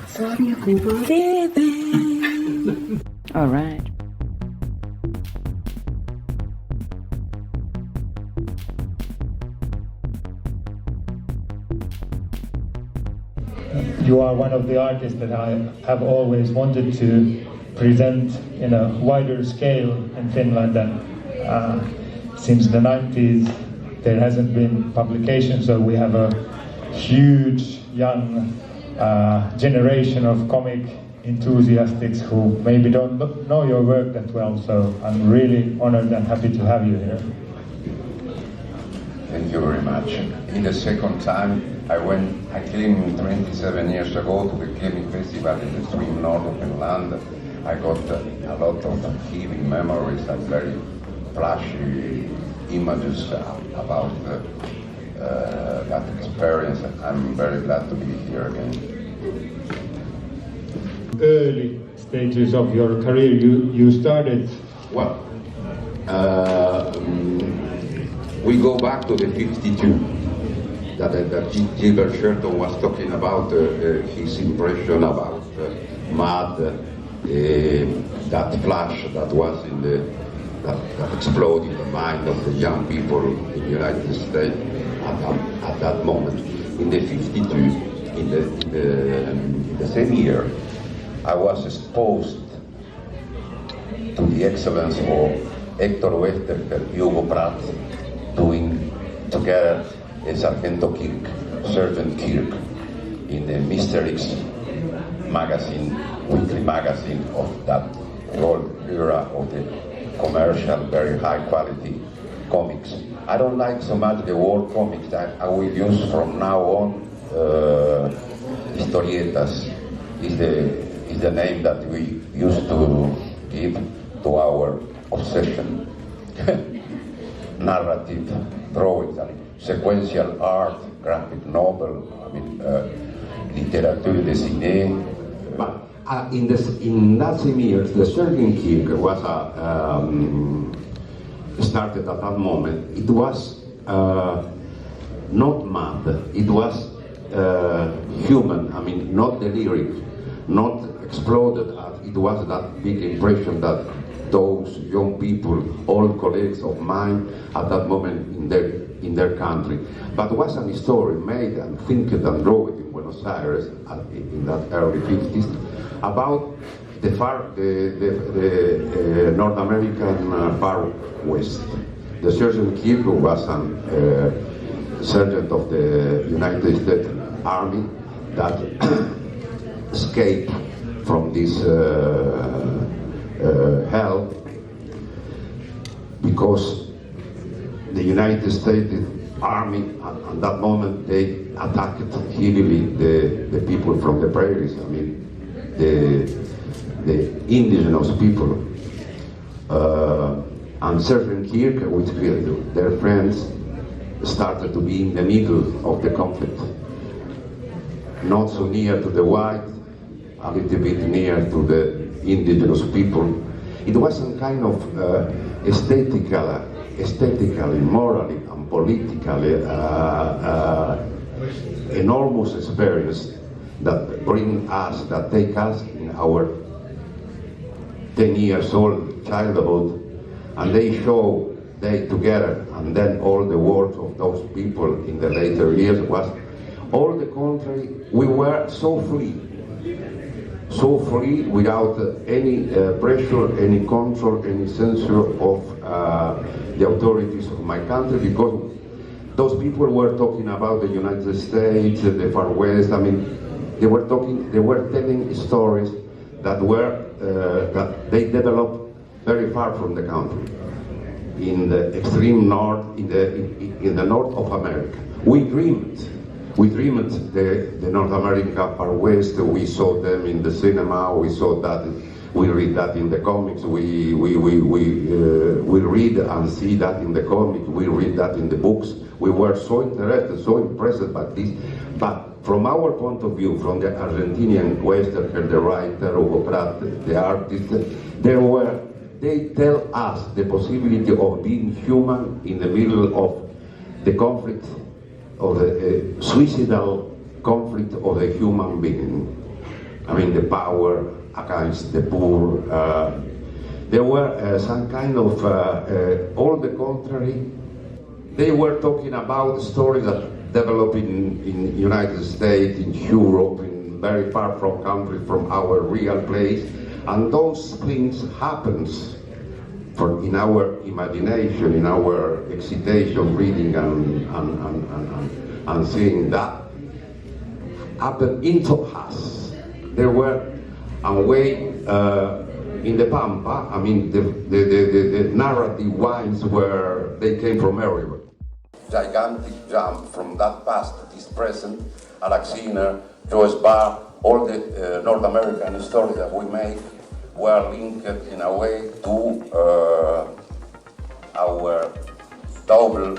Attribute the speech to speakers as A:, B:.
A: Sarjakuvan TV. All right.
B: You are one of the artists that I have always wanted to present in a wider scale in Finland, and since the 90s there hasn't been publication, so we have a huge young generation of comic enthusiasts who maybe don't know your work that well, so I'm really honored and happy to have you here.
C: Thank you very much. In the second time I came 27 years ago to the Kemi Festival in the extreme north of Finland. I got a lot of healing memories and very flashy images about that experience. I'm very glad to be here again.
B: Early stages of your career, you started.
C: Well, we go back to the 52. That Gilbert Shelton was talking about his impression about mud, that flash that was in that exploded in the mind of the young people in the United States at that moment. In the 52, in the same year, I was exposed to the excellence of Héctor Oesterheldin, Hugo Pratt, doing together Sergeant Kirk, in the Mestareista magazine, weekly magazine of that whole era of the commercial, very high quality comics. I don't like so much the word comics. I will use from now on historietas is the name that we used to give to our obsession. Narrative drawings, sequential art, graphic novel, literature dessinée.
D: But in that same year, the Sergeant Kirk was started at that moment. It was not mad, it was human, not delirious, not exploded. It was that big impression that those young people, old colleagues of mine at that moment in their country. But it was a story made and think and draw it in Buenos Aires in that early 50s about the North American far west. The Sergeant Kirk was a sergeant of the United States Army that escaped from this hell because the United States Army at that moment they attacked heavily the people from the prairies. The indigenous people, and Sergeant Kirk with their friends started to be in the middle of the conflict, not so near to the white, a little bit near to the indigenous people. It was some kind of aesthetically, morally, and politically enormous experience that take us in our 10 years old childhood, and they together, and then all the work of those people in the later years was all the country. We were so free without any pressure, any control, any censure of the authorities of my country, because those people were talking about the United States, the Far West. They were telling stories that they developed very far from the country, in the extreme north, in the north of America. We dreamed the North America Far West. We saw them in the cinema. We saw that. We read that in the comics. We read and see that in the comics. We read that in the books. We were so interested, so impressed by this. But from our point of view, from the Argentinian Western, the writer, Hugo Pratt, the artist, they tell us the possibility of being human in the middle of the conflict, of the suicidal conflict of the human being. I mean, the power against the poor. There were some kind of, all the contrary. They were talking about stories that develop in United States, in Europe, in very far from countries from our real place, and those things happens in our imagination, in our excitation, reading and seeing that happen into us. There were a way in the Pampa. I mean, the narrative wines where they came from everywhere. Gigantic jump from that past to this present. Alexiner, Joyce Barr, all the North American stories that we make were linked in a way to our double